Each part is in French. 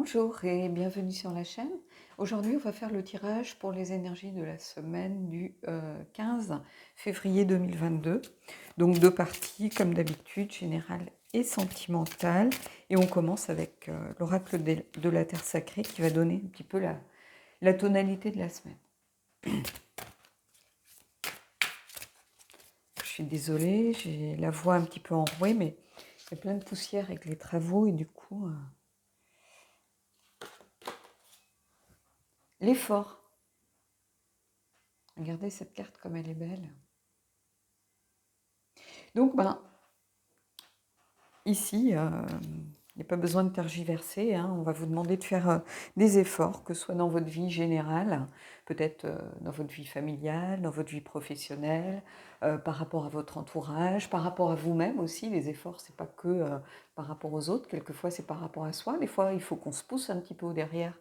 Bonjour et bienvenue sur la chaîne. Aujourd'hui, on va faire le tirage pour les énergies de la semaine du 15 février 2022. Donc deux parties, comme d'habitude, générale et sentimentale. Et on commence avec l'oracle de la Terre sacrée qui va donner un petit peu la tonalité de la semaine. Je suis désolée, j'ai la voix un petit peu enrouée, mais il y a plein de poussière avec les travaux et du coup, l'effort. Regardez cette carte comme elle est belle. Donc, ici, il n'y a pas besoin de tergiverser, hein. On va vous demander de faire des efforts, que ce soit dans votre vie générale, peut-être dans votre vie familiale, dans votre vie professionnelle, par rapport à votre entourage, par rapport à vous-même aussi. Les efforts, c'est pas que par rapport aux autres, quelquefois c'est par rapport à soi. Des fois, il faut qu'on se pousse un petit peu au derrière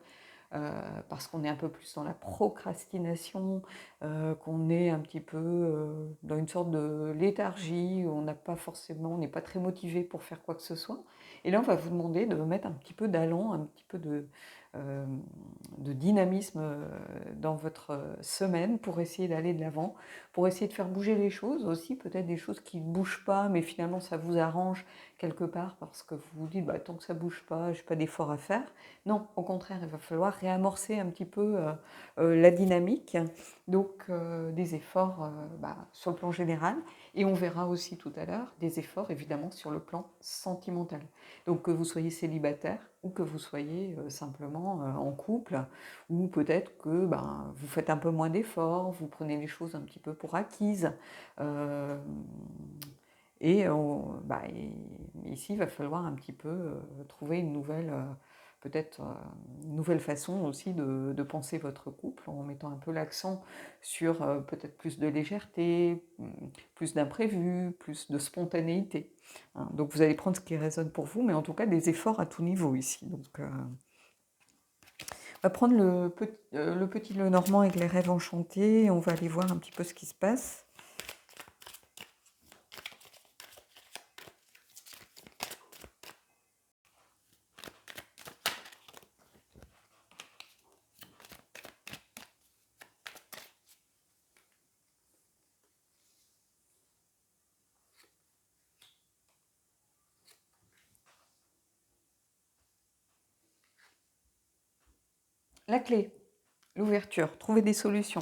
parce qu'on est un peu plus dans la procrastination, qu'on est un petit peu dans une sorte de léthargie, où on n'a pas forcément, on n'est pas très motivé pour faire quoi que ce soit. Et là, on va vous demander de mettre un petit peu d'allant, un petit peu euh, de dynamisme dans votre semaine pour essayer d'aller de l'avant, pour essayer de faire bouger les choses aussi, peut-être des choses qui ne bougent pas, mais finalement ça vous arrange quelque part parce que vous vous dites, tant que ça ne bouge pas, je n'ai pas d'effort à faire. Non, au contraire, il va falloir réamorcer un petit peu la dynamique, donc des efforts sur le plan général, et on verra aussi tout à l'heure des efforts évidemment sur le plan sentimental. Donc que vous soyez célibataire ou que vous soyez simplement en couple, ou peut-être que vous faites un peu moins d'efforts, vous prenez les choses un petit peu pour acquises. euh, Ici, il va falloir un petit peu trouver une nouvelle, peut-être une nouvelle façon aussi de penser votre couple en mettant un peu l'accent sur peut-être plus de légèreté, plus d'imprévu, plus de spontanéité, hein. Donc vous allez prendre ce qui résonne pour vous, mais en tout cas des efforts à tout niveau ici. Donc on va prendre le petit Lenormand avec les rêves enchantés et on va aller voir un petit peu ce qui se passe. La clé, l'ouverture, trouver des solutions.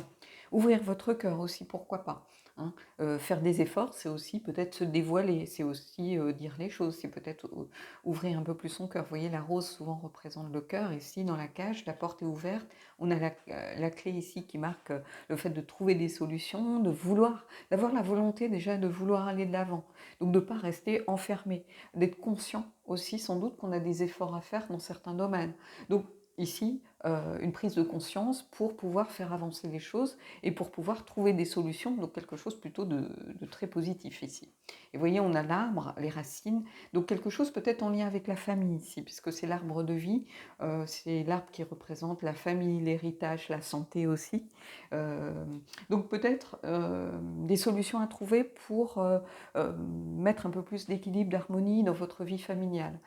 Ouvrir votre cœur aussi, pourquoi pas, hein. Faire des efforts, c'est aussi peut-être se dévoiler, c'est aussi dire les choses, c'est peut-être ouvrir un peu plus son cœur. Vous voyez, la rose souvent représente le cœur. Ici, dans la cage, la porte est ouverte. On a la clé ici qui marque le fait de trouver des solutions, de vouloir, d'avoir la volonté déjà de vouloir aller de l'avant. Donc de ne pas rester enfermé, d'être conscient aussi sans doute qu'on a des efforts à faire dans certains domaines. Donc ici, une prise de conscience pour pouvoir faire avancer les choses et pour pouvoir trouver des solutions, donc quelque chose plutôt de très positif ici. Et vous voyez, on a l'arbre, les racines, donc quelque chose peut-être en lien avec la famille ici, puisque c'est l'arbre de vie, c'est l'arbre qui représente la famille, l'héritage, la santé aussi. Euh, donc peut-être des solutions à trouver pour mettre un peu plus d'équilibre, d'harmonie dans votre vie familiale.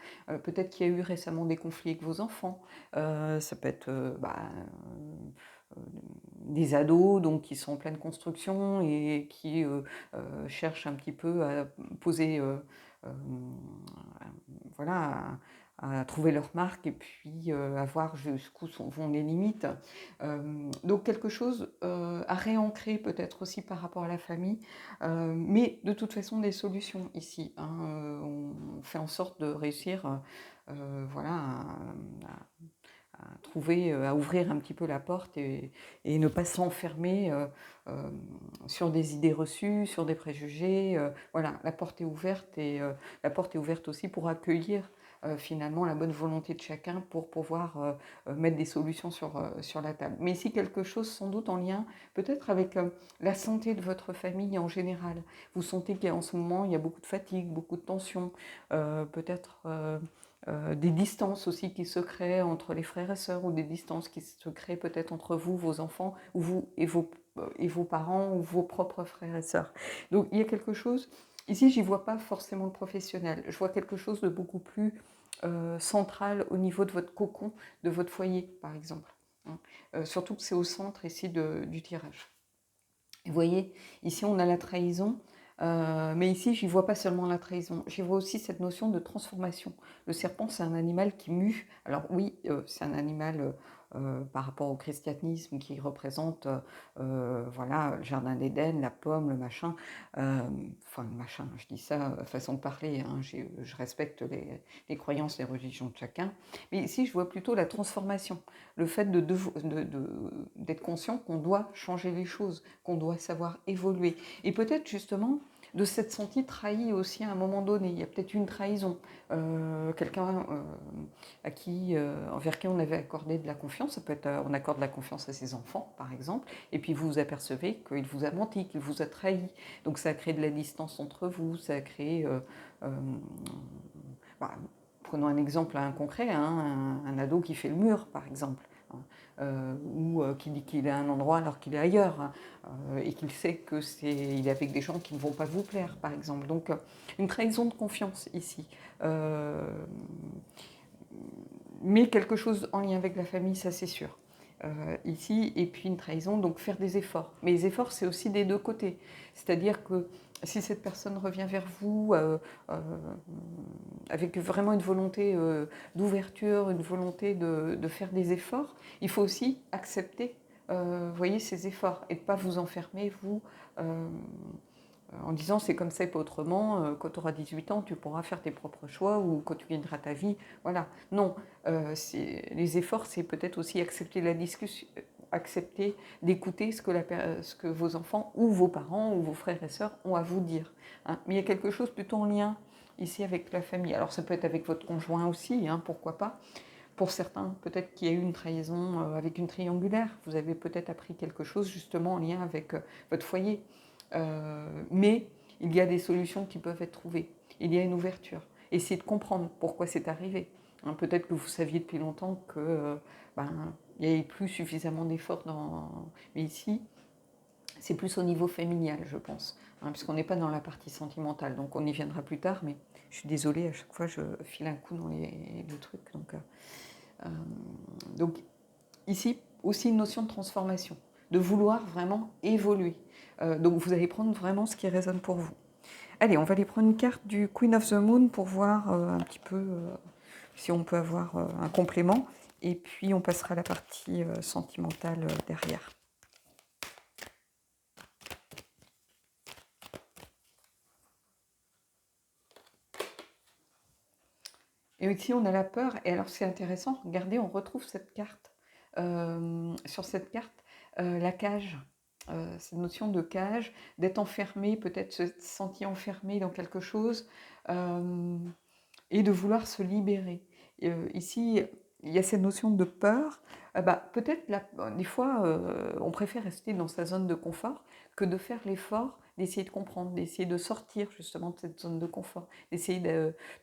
Peut-être qu'il y a eu récemment des conflits avec vos enfants, ça peut être des ados donc, qui sont en pleine construction et qui cherchent un petit peu à poser, voilà, à trouver leur marque et puis à voir jusqu'où vont les limites. Donc quelque chose à réancrer peut-être aussi par rapport à la famille, mais de toute façon des solutions ici, hein. On fait en sorte de réussir voilà, à trouver, à ouvrir un petit peu la porte et ne pas s'enfermer sur des idées reçues, sur des préjugés. Voilà, la porte est ouverte et la porte est ouverte aussi pour accueillir finalement la bonne volonté de chacun pour pouvoir mettre des solutions sur la table. Mais ici, quelque chose sans doute en lien peut-être avec la santé de votre famille en général. Vous sentez qu'en ce moment, il y a beaucoup de fatigue, beaucoup de tension, peut-être des distances aussi qui se créent entre les frères et sœurs ou des distances qui se créent peut-être entre vous, vos enfants, ou vous et vos parents ou vos propres frères et sœurs. Donc il y a quelque chose, ici j'y vois pas forcément le professionnel, je vois quelque chose de beaucoup plus central au niveau de votre cocon, de votre foyer, par exemple. Hein. Surtout que c'est au centre ici du tirage. Et vous voyez, ici on a la trahison, mais ici j'y vois pas seulement la trahison, j'y vois aussi cette notion de transformation. Le serpent, c'est un animal qui mue. Alors oui, c'est un animal par rapport au christianisme qui représente voilà, le jardin d'Éden, la pomme, le machin. Enfin, le machin, je dis ça façon de parler, hein, je respecte les croyances, les religions de chacun. Mais ici, je vois plutôt la transformation, le fait d'être conscient qu'on doit changer les choses, qu'on doit savoir évoluer. Et peut-être justement de s'être senti trahi aussi à un moment donné. Il y a peut-être une trahison, quelqu'un envers qui on avait accordé de la confiance. Ça peut être, on accorde de la confiance à ses enfants, par exemple, et puis vous vous apercevez qu'il vous a menti, qu'il vous a trahi. Donc ça a créé de la distance entre vous, ça a créé... bah, prenons un exemple concret, hein, un ado qui fait le mur, par exemple. Ou qui dit qu'il est à un endroit alors qu'il est ailleurs, hein, et qu'il sait qu'il est avec des gens qui ne vont pas vous plaire, par exemple. Donc, une trahison de confiance ici. Mais quelque chose en lien avec la famille, ça c'est sûr. Ici, et puis une trahison, donc faire des efforts. Mais les efforts, c'est aussi des deux côtés. C'est-à-dire que si cette personne revient vers vous avec vraiment une volonté d'ouverture, une volonté de faire des efforts, il faut aussi accepter, voyez, ces efforts et de ne pas vous enfermer, vous, en disant c'est comme ça et pas autrement, quand tu auras 18 ans, tu pourras faire tes propres choix ou quand tu gagneras ta vie. Voilà. Non, les efforts, c'est peut-être aussi accepter la discussion, accepter d'écouter ce que vos enfants ou vos parents ou vos frères et sœurs ont à vous dire. Hein. Mais il y a quelque chose plutôt en lien ici avec la famille. Alors ça peut être avec votre conjoint aussi, hein, pourquoi pas. Pour certains, peut-être qu'il y a eu une trahison avec une triangulaire. Vous avez peut-être appris quelque chose justement en lien avec votre foyer. Mais il y a des solutions qui peuvent être trouvées. Il y a une ouverture. Essayez de comprendre pourquoi c'est arrivé. Hein, peut-être que vous saviez depuis longtemps que il n'y avait plus suffisamment d'efforts dans... Mais ici, c'est plus au niveau familial, je pense, hein, puisqu'on n'est pas dans la partie sentimentale. Donc on y viendra plus tard, mais je suis désolée, à chaque fois je file un coup dans les trucs. Donc ici, aussi une notion de transformation, de vouloir vraiment évoluer. Donc vous allez prendre vraiment ce qui résonne pour vous. Allez, on va aller prendre une carte du Queen of the Moon pour voir un petit peu si on peut avoir un complément. Et puis on passera à la partie sentimentale derrière. Et ici, on a la peur. Et alors, c'est intéressant, regardez, on retrouve cette carte. Sur cette carte, la cage. Cette notion de cage, d'être enfermé, peut-être se sentir enfermé dans quelque chose, et de vouloir se libérer. Ici, il y a cette notion de peur. Peut-être, des fois, on préfère rester dans sa zone de confort que de faire l'effort d'essayer de comprendre, d'essayer de sortir justement de cette zone de confort, d'essayer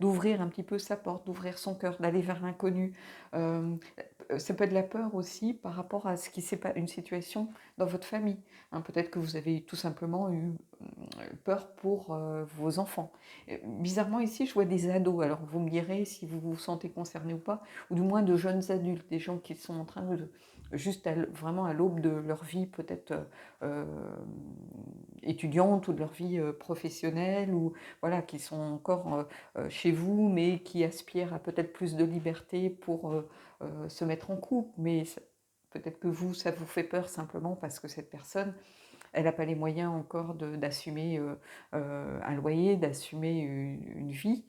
d'ouvrir un petit peu sa porte, d'ouvrir son cœur, d'aller vers l'inconnu. Ça peut être de la peur aussi par rapport à ce qui s'est pas une situation dans votre famille. Hein, peut-être que vous avez tout simplement eu peur pour vos enfants. Bizarrement ici, je vois des ados. Alors vous me direz si vous vous sentez concerné ou pas, ou du moins de jeunes adultes, des gens qui sont en train de juste vraiment à l'aube de leur vie peut-être étudiante ou de leur vie professionnelle, ou voilà, qui sont encore chez vous, mais qui aspirent à peut-être plus de liberté pour se mettre en couple. Mais peut-être que vous, ça vous fait peur simplement parce que cette personne, elle n'a pas les moyens encore d'assumer un loyer, d'assumer une vie.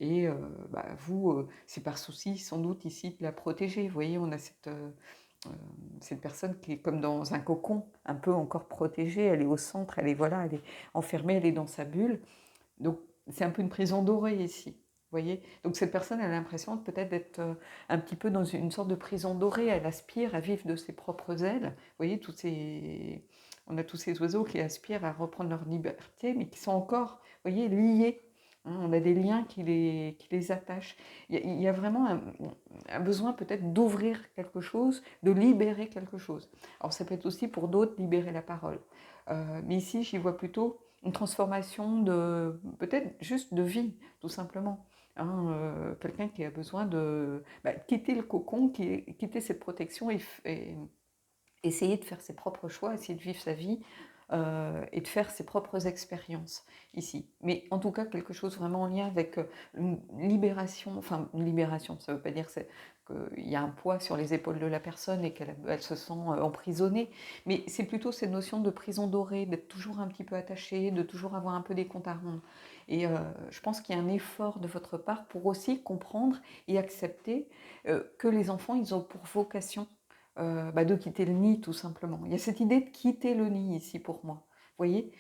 Et vous, c'est par souci sans doute ici de la protéger. Vous voyez, on a cette personne qui est comme dans un cocon, un peu encore protégée, elle est au centre, elle est, voilà, elle est enfermée, elle est dans sa bulle. Donc c'est un peu une prison dorée ici. Vous voyez, donc cette personne a l'impression peut-être d'être un petit peu dans une sorte de prison dorée, elle aspire à vivre de ses propres ailes. Vous voyez, on a tous ces oiseaux qui aspirent à reprendre leur liberté, mais qui sont encore, vous voyez, liés. Hein, on a des liens qui les attachent. Il y a vraiment un besoin peut-être d'ouvrir quelque chose, de libérer quelque chose. Alors ça peut être aussi pour d'autres libérer la parole. Mais ici, j'y vois plutôt une transformation de peut-être juste de vie, tout simplement. hein, quelqu'un qui a besoin de quitter le cocon, quitter cette protection et essayer de faire ses propres choix, essayer de vivre sa vie et de faire ses propres expériences ici. Mais en tout cas, quelque chose vraiment en lien avec une libération, enfin une libération, ça ne veut pas dire qu'il y a un poids sur les épaules de la personne et qu'elle se sent emprisonnée, mais c'est plutôt cette notion de prison dorée, d'être toujours un petit peu attaché, de toujours avoir un peu des comptes à rendre. Et je pense qu'il y a un effort de votre part pour aussi comprendre et accepter que les enfants, ils ont pour vocation de quitter le nid tout simplement. Il y a cette idée de quitter le nid ici pour moi. Vous voyez,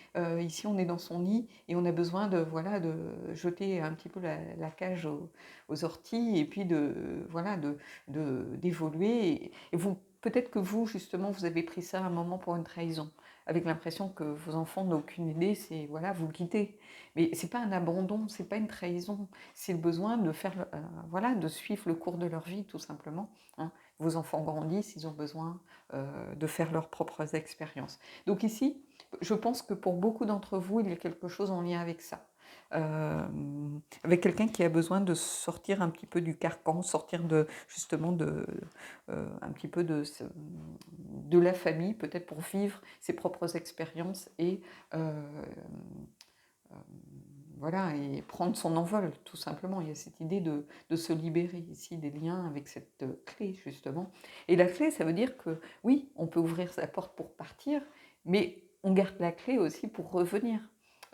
ici on est dans son nid et on a besoin de, voilà, de jeter un petit peu la cage aux orties et puis d'évoluer. Et vous, peut-être que vous, justement, vous avez pris ça à un moment pour une trahison, avec l'impression que vos enfants n'ont aucune idée, c'est voilà, vous quittez. Mais c'est pas un abandon, c'est pas une trahison, c'est le besoin de faire, voilà, de suivre le cours de leur vie tout simplement, hein. Vos enfants grandissent, ils ont besoin de faire leurs propres expériences. Donc ici, je pense que pour beaucoup d'entre vous, il y a quelque chose en lien avec ça. Euh, Avec quelqu'un qui a besoin de sortir un petit peu du carcan, sortir justement un petit peu de la famille, peut-être pour vivre ses propres expériences et euh, voilà, et prendre son envol, tout simplement. Il y a cette idée de se libérer ici des liens avec cette clé, justement. Et la clé, ça veut dire que, oui, on peut ouvrir sa porte pour partir, mais on garde la clé aussi pour revenir.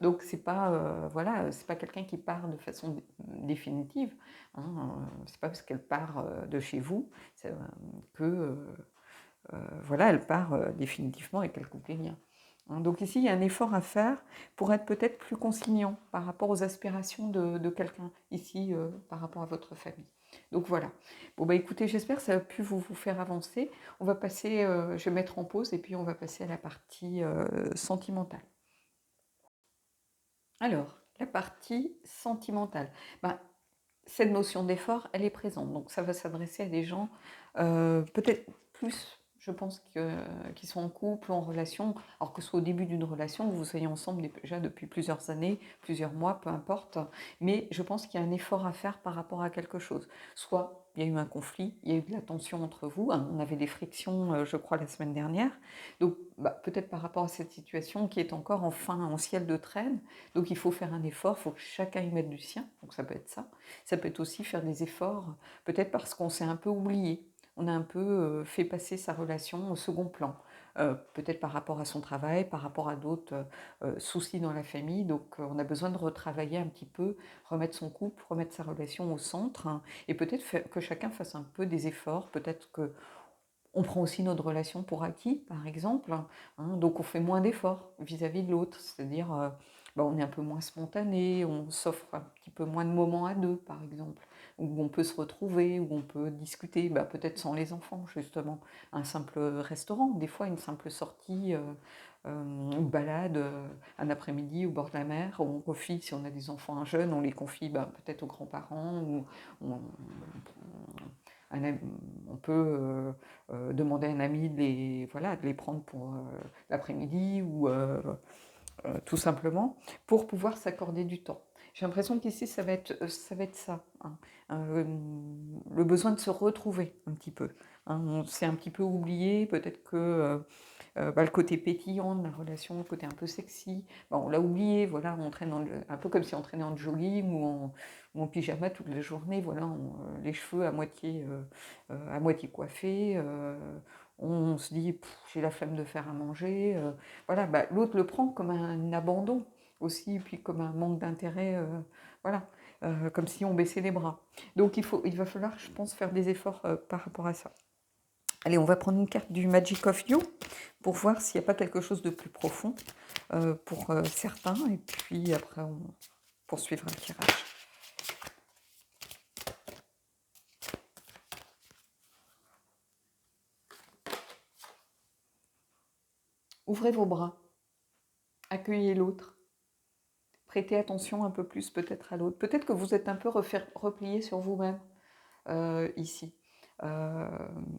Donc, c'est pas, voilà, c'est pas quelqu'un qui part de façon définitive, hein, c'est pas parce qu'elle part de chez vous que, voilà, elle part définitivement et qu'elle coupe les liens. Hein, donc ici, il y a un effort à faire pour être peut-être plus conciliant par rapport aux aspirations de quelqu'un ici, par rapport à votre famille. Donc voilà. Bon, bah écoutez, j'espère que ça a pu vous faire avancer. On va passer, je vais mettre en pause et puis on va passer à la partie sentimentale. Alors, la partie sentimentale. Ben, cette notion d'effort, elle est présente. Donc ça va s'adresser à des gens peut-être plus, je pense, qui sont en couple ou en relation, alors que ce soit au début d'une relation, que vous soyez ensemble déjà depuis plusieurs années, plusieurs mois, peu importe. Mais je pense qu'il y a un effort à faire par rapport à quelque chose. Soit il y a eu un conflit, il y a eu de la tension entre vous, hein, on avait des frictions, je crois, la semaine dernière. Donc peut-être par rapport à cette situation qui est encore en ciel de traîne, donc il faut faire un effort, il faut que chacun y mette du sien, donc ça peut être ça. Ça peut être aussi faire des efforts, peut-être parce qu'on s'est un peu oublié. On a un peu fait passer sa relation au second plan. Peut-être par rapport à son travail, par rapport à d'autres soucis dans la famille. Donc on a besoin de retravailler un petit peu, remettre son couple, remettre sa relation au centre, hein, et peut-être que chacun fasse un peu des efforts. Peut-être que on prend aussi notre relation pour acquis, par exemple, hein, donc on fait moins d'efforts vis-à-vis de l'autre, c'est-à-dire on est un peu moins spontané, on s'offre un petit peu moins de moments à deux, par exemple, où on peut se retrouver, où on peut discuter, peut-être sans les enfants, justement, un simple restaurant, des fois une simple sortie, une balade, un après-midi au bord de la mer, où on confie, si on a des enfants jeunes, on les confie peut-être aux grands-parents, ou on, un on peut demander à un ami voilà, de les prendre pour l'après-midi ou tout simplement pour pouvoir s'accorder du temps. J'ai l'impression qu'ici, ça va être ça, hein, le besoin de se retrouver un petit peu, hein. On s'est un petit peu oublié, peut-être que le côté pétillant de la relation, le côté un peu sexy, on l'a oublié, voilà, on traîne un peu comme si on traînait en jogging ou en pyjama toute la journée, voilà, les cheveux à moitié coiffés, on se dit, j'ai la flemme de faire à manger, voilà, l'autre le prend comme un abandon aussi, puis comme un manque d'intérêt, voilà, comme si on baissait les bras. Donc il va falloir, je pense, faire des efforts par rapport à ça. Allez, on va prendre une carte du Magic of You pour voir s'il n'y a pas quelque chose de plus profond pour certains, et puis après on poursuivra le tirage. Ouvrez vos bras, accueillez l'autre, prêtez attention un peu plus peut-être à l'autre. Peut-être que vous êtes un peu replié sur vous-même ici.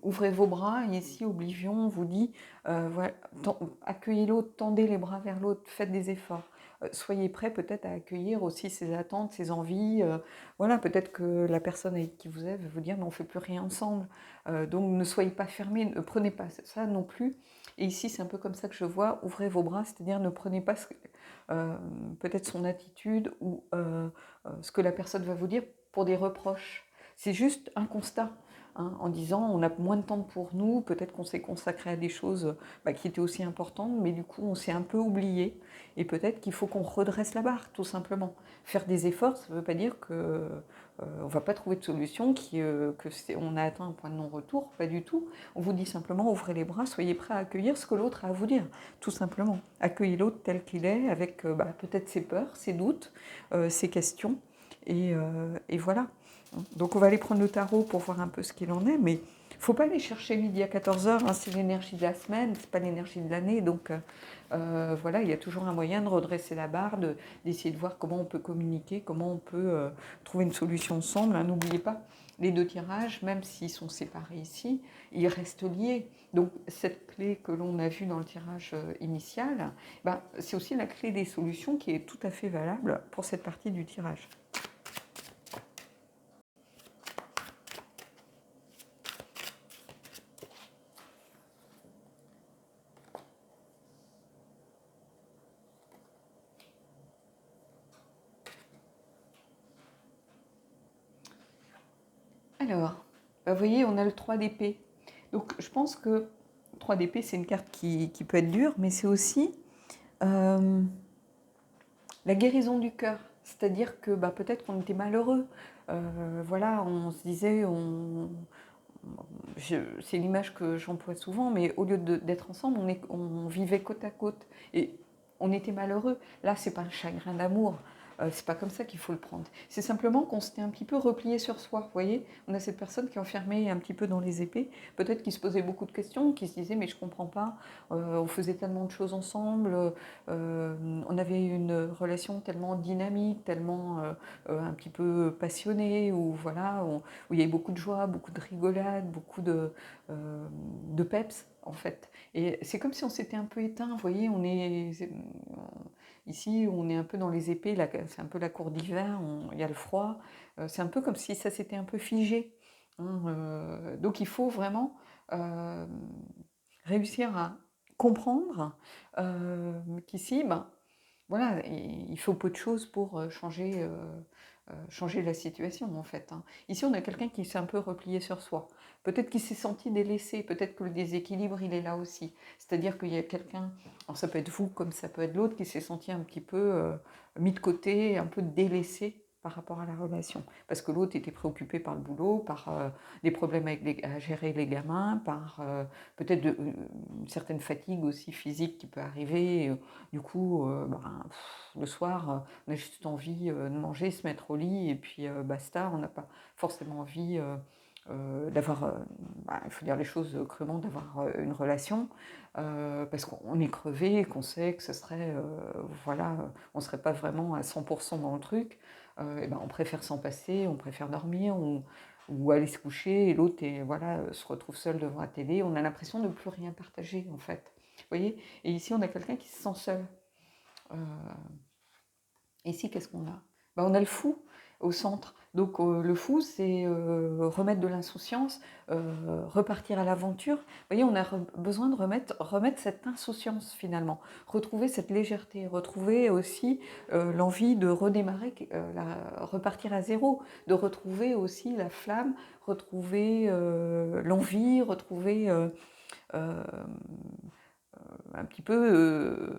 ouvrez vos bras, et ici, Oblivion vous dit, voilà, accueillez l'autre, tendez les bras vers l'autre, faites des efforts. Soyez prêts peut-être à accueillir aussi ses attentes, ses envies. Voilà, peut-être que la personne avec qui vous êtes va vous dire, mais on ne fait plus rien ensemble. Donc ne soyez pas fermés, ne prenez pas ça non plus. Et ici, c'est un peu comme ça que je vois, ouvrez vos bras, c'est-à-dire ne prenez pas peut-être son attitude ou ce que la personne va vous dire pour des reproches. C'est juste un constat, hein, en disant on a moins de temps pour nous, peut-être qu'on s'est consacré à des choses qui étaient aussi importantes, mais du coup on s'est un peu oublié, et peut-être qu'il faut qu'on redresse la barre, tout simplement. Faire des efforts, ça ne veut pas dire que on ne va pas trouver de solution, on a atteint un point de non-retour, pas du tout. On vous dit simplement ouvrez les bras, soyez prêts à accueillir ce que l'autre a à vous dire, tout simplement. Accueillez l'autre tel qu'il est, avec peut-être ses peurs, ses doutes, ses questions, et voilà. Donc on va aller prendre le tarot pour voir un peu ce qu'il en est, mais il ne faut pas aller chercher midi à 14h, hein, c'est l'énergie de la semaine, c'est pas l'énergie de l'année, donc voilà, il y a toujours un moyen de redresser la barre, d'essayer de voir comment on peut communiquer, comment on peut trouver une solution ensemble. Hein. N'oubliez pas, les deux tirages, même s'ils sont séparés ici, ils restent liés. Donc cette clé que l'on a vue dans le tirage initial, c'est aussi la clé des solutions qui est tout à fait valable pour cette partie du tirage. Alors, vous voyez, on a le 3 d'épée. Donc, je pense que 3 d'épée, c'est une carte qui peut être dure, mais c'est aussi la guérison du cœur. C'est-à-dire que peut-être qu'on était malheureux. Voilà, on se disait, c'est l'image que j'emploie souvent, mais au lieu d'être ensemble, on vivait côte à côte. Et on était malheureux. Là, c'est pas un chagrin d'amour. C'est pas comme ça qu'il faut le prendre. C'est simplement qu'on s'était un petit peu replié sur soi. Vous voyez, on a cette personne qui est enfermée un petit peu dans les épées. Peut-être qui se posait beaucoup de questions, qui se disait mais je comprends pas. On faisait tellement de choses ensemble. On avait une relation tellement dynamique, tellement un petit peu passionnée, où voilà, où il y avait beaucoup de joie, beaucoup de rigolade, beaucoup de peps en fait. Et c'est comme si on s'était un peu éteint. Vous voyez, ici, on est un peu dans les épées, c'est un peu la cour d'hiver, il y a le froid, c'est un peu comme si ça s'était un peu figé. Hein, donc il faut vraiment réussir à comprendre qu'ici, voilà, il faut peu de choses pour changer la situation en fait. Hein. Ici, on a quelqu'un qui s'est un peu replié sur soi. Peut-être qu'il s'est senti délaissé, peut-être que le déséquilibre, il est là aussi. C'est-à-dire qu'il y a quelqu'un, alors ça peut être vous comme ça peut être l'autre, qui s'est senti un petit peu mis de côté, un peu délaissé par rapport à la relation. Parce que l'autre était préoccupé par le boulot, par des problèmes à gérer les gamins, par peut-être une certaine fatigue aussi physique qui peut arriver. Du coup, le soir, on a juste envie de manger, se mettre au lit, et puis basta, on n'a pas forcément envie d'avoir, il faut dire les choses crûment, d'avoir une relation, parce qu'on est crevé et qu'on sait que ce serait, voilà, on ne serait pas vraiment à 100% dans le truc, on préfère s'en passer, on préfère dormir, ou aller se coucher, et l'autre voilà, se retrouve seul devant la télé, on a l'impression de ne plus rien partager en fait. Vous voyez. Et ici, on a quelqu'un qui se sent seul. Ici, qu'est-ce qu'on a? On a le fou au centre. Donc le fou, c'est remettre de l'insouciance, repartir à l'aventure. Vous voyez, on a besoin de remettre cette insouciance finalement, retrouver cette légèreté, retrouver aussi l'envie de redémarrer, repartir à zéro, de retrouver aussi la flamme, retrouver l'envie, retrouver un petit peu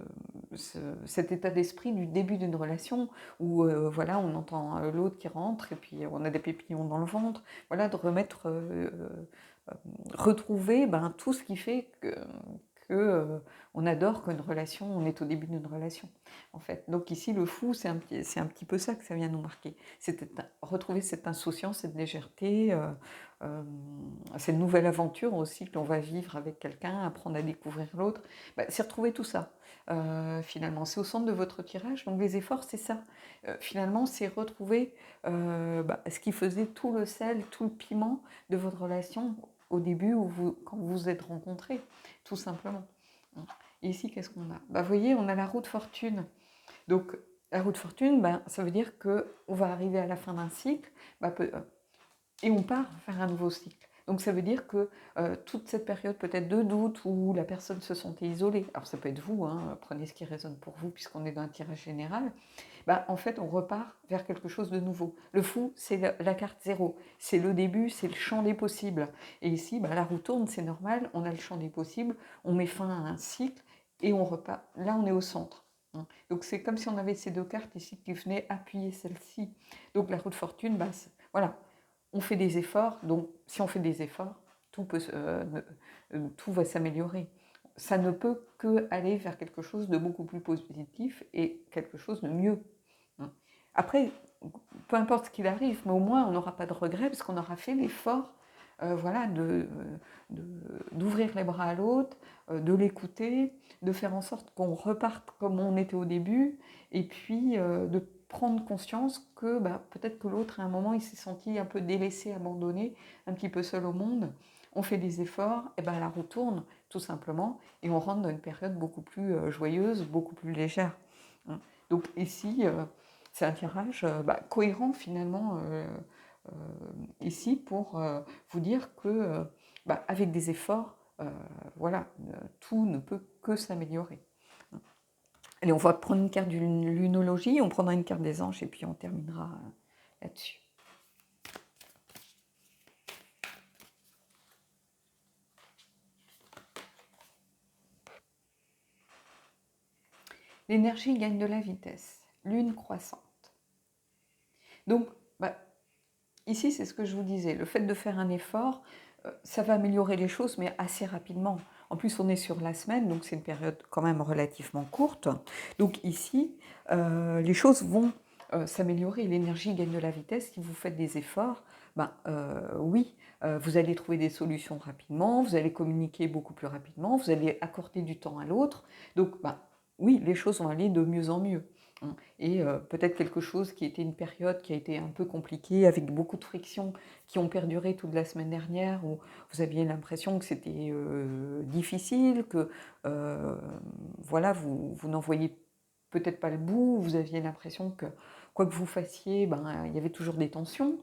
cet état d'esprit du début d'une relation où voilà, on entend l'autre qui rentre et puis on a des pépillons dans le ventre, voilà, de retrouver tout ce qui fait que on adore qu'une relation, on est au début d'une relation, en fait. Donc ici, le fou, c'est un petit peu ça que ça vient nous marquer. C'est retrouver cette insouciance, cette légèreté, euh, cette nouvelle aventure aussi que l'on va vivre avec quelqu'un, apprendre à découvrir l'autre. Bah, c'est retrouver tout ça, finalement. C'est au centre de votre tirage. Donc les efforts, c'est ça. Finalement, c'est retrouver ce qui faisait tout le sel, tout le piment de votre relation au début, quand vous vous êtes rencontrés, tout simplement. Et ici, qu'est-ce qu'on a? Vous voyez, on a la roue de fortune. Donc, la roue de fortune, ça veut dire qu'on va arriver à la fin d'un cycle, et on part vers un nouveau cycle. Donc ça veut dire que toute cette période peut-être de doute où la personne se sentait isolée, alors ça peut être vous, hein, prenez ce qui résonne pour vous puisqu'on est dans un tirage général, en fait on repart vers quelque chose de nouveau. Le fou, c'est la carte 0, c'est le début, c'est le champ des possibles. Et ici, la roue tourne, c'est normal, on a le champ des possibles, on met fin à un cycle et on repart. Là, on est au centre. Donc c'est comme si on avait ces deux cartes ici qui venaient appuyer celle-ci. Donc la roue de fortune, voilà. On fait des efforts, donc si on fait des efforts, tout va s'améliorer. Ça ne peut que aller vers quelque chose de beaucoup plus positif et quelque chose de mieux. Après, peu importe ce qu'il arrive, mais au moins on n'aura pas de regrets parce qu'on aura fait l'effort d'ouvrir les bras à l'autre, de l'écouter, de faire en sorte qu'on reparte comme on était au début, et puis de prendre conscience que peut-être que l'autre, à un moment, il s'est senti un peu délaissé, abandonné, un petit peu seul au monde. On fait des efforts, et la roue tourne, tout simplement, et on rentre dans une période beaucoup plus joyeuse, beaucoup plus légère. Donc ici, c'est un tirage cohérent, finalement, ici, pour vous dire que, avec des efforts, tout ne peut que s'améliorer. Allez, on va prendre une carte de lunologie, on prendra une carte des anges et puis on terminera là-dessus. L'énergie gagne de la vitesse, lune croissante. Donc, ici, c'est ce que je vous disais, le fait de faire un effort, ça va améliorer les choses, mais assez rapidement. En plus, on est sur la semaine, donc c'est une période quand même relativement courte. Donc ici, les choses vont s'améliorer. L'énergie gagne de la vitesse. Si vous faites des efforts, oui, vous allez trouver des solutions rapidement, vous allez communiquer beaucoup plus rapidement, vous allez accorder du temps à l'autre. Donc, oui, les choses vont aller de mieux en mieux. Et peut-être quelque chose qui était une période qui a été un peu compliquée, avec beaucoup de frictions qui ont perduré toute la semaine dernière, où vous aviez l'impression que c'était difficile, que vous n'en voyez peut-être pas le bout, vous aviez l'impression que quoi que vous fassiez, il y avait toujours des tensions.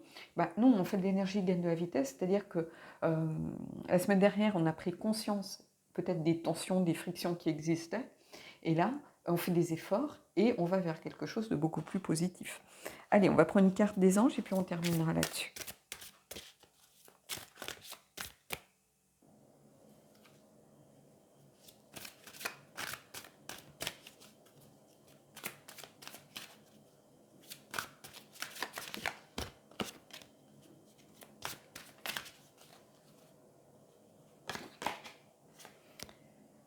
Non, en fait, l'énergie gagne de la vitesse, c'est-à-dire que la semaine dernière, on a pris conscience peut-être des tensions, des frictions qui existaient, et là, on fait des efforts et on va vers quelque chose de beaucoup plus positif. Allez, on va prendre une carte des anges et puis on terminera là-dessus.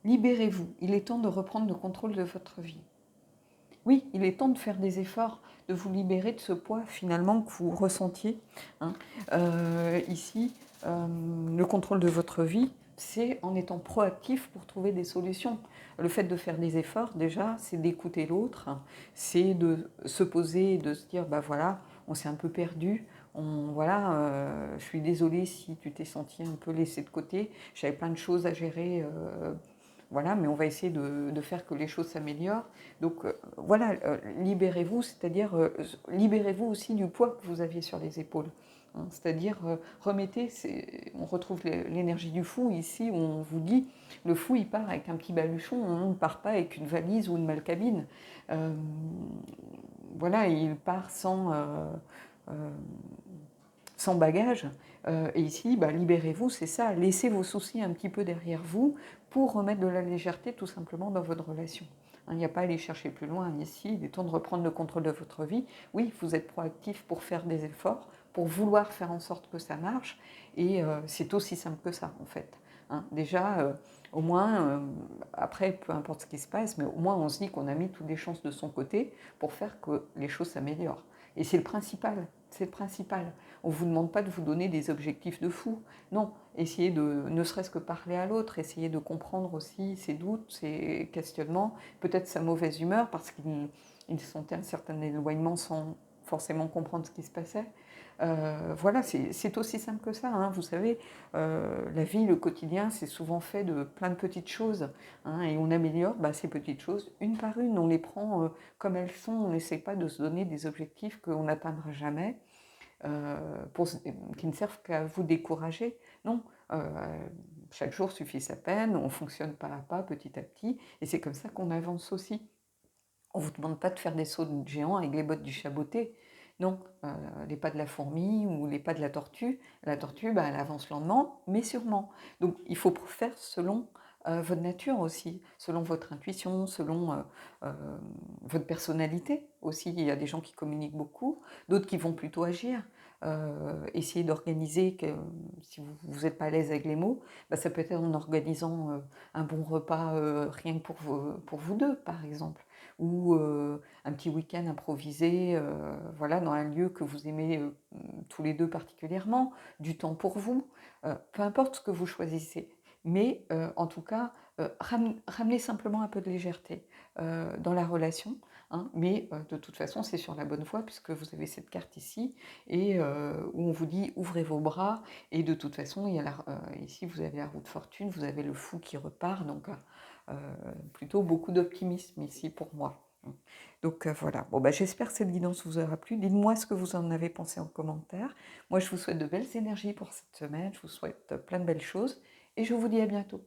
Libérez-vous, il est temps de reprendre le contrôle de votre vie. Oui, il est temps de faire des efforts, de vous libérer de ce poids finalement que vous ressentiez. Ici, le contrôle de votre vie, c'est en étant proactif pour trouver des solutions. Le fait de faire des efforts, déjà, c'est d'écouter l'autre, c'est de se poser et de se dire, voilà, on s'est un peu perdu, je suis désolée si tu t'es senti un peu laissé de côté, j'avais plein de choses à gérer, mais on va essayer de faire que les choses s'améliorent. Donc libérez-vous, c'est-à-dire libérez-vous aussi du poids que vous aviez sur les épaules. C'est-à-dire remettez, on retrouve l'énergie du fou ici, où on vous dit, le fou il part avec un petit baluchon, on ne part pas avec une valise ou une malcabine. Il part sans bagage. Et ici, libérez-vous, c'est ça, laissez vos soucis un petit peu derrière vous pour remettre de la légèreté tout simplement dans votre relation. Il n'y a pas à aller chercher plus loin ici, il est temps de reprendre le contrôle de votre vie. Oui, vous êtes proactif pour faire des efforts, pour vouloir faire en sorte que ça marche, et c'est aussi simple que ça en fait. hein. Déjà, au moins, après, peu importe ce qui se passe, mais au moins on se dit qu'on a mis toutes les chances de son côté pour faire que les choses s'améliorent. Et c'est le principal, c'est le principal. On ne vous demande pas de vous donner des objectifs de fou. Non, essayez de, ne serait-ce que parler à l'autre, essayez de comprendre aussi ses doutes, ses questionnements, peut-être sa mauvaise humeur, parce qu'il sentait un certain éloignement sans forcément comprendre ce qui se passait. Voilà, c'est aussi simple que ça, hein. Vous savez, la vie, le quotidien, c'est souvent fait de plein de petites choses, hein, et on améliore ces petites choses une par une. On les prend comme elles sont. On n'essaie pas de se donner des objectifs qu'on n'atteindra jamais, qui ne servent qu'à vous décourager. Non, chaque jour suffit sa peine. On fonctionne pas à pas, petit à petit, et c'est comme ça qu'on avance aussi. On ne vous demande pas de faire des sauts de géant avec les bottes du chaboté. Non, les pas de la fourmi ou les pas de la tortue. La tortue, elle avance lentement, mais sûrement. Donc il faut faire selon votre nature aussi, selon votre intuition, selon votre personnalité aussi. Il y a des gens qui communiquent beaucoup, d'autres qui vont plutôt agir. Essayer d'organiser, si vous n'êtes pas à l'aise avec les mots, ça peut être en organisant un bon repas rien que pour vous deux, par exemple, ou un petit week-end improvisé, voilà, dans un lieu que vous aimez tous les deux particulièrement, du temps pour vous, peu importe ce que vous choisissez. Mais en tout cas, ramenez simplement un peu de légèreté dans la relation, hein, mais de toute façon, c'est sur la bonne voie puisque vous avez cette carte ici et où on vous dit ouvrez vos bras, et de toute façon, il y a ici vous avez la roue de fortune, vous avez le fou qui repart, donc plutôt beaucoup d'optimisme ici pour moi. Donc voilà, bon, j'espère que cette guidance vous aura plu. Dites-moi ce que vous en avez pensé en commentaire. Moi, je vous souhaite de belles énergies pour cette semaine, je vous souhaite plein de belles choses et je vous dis à bientôt.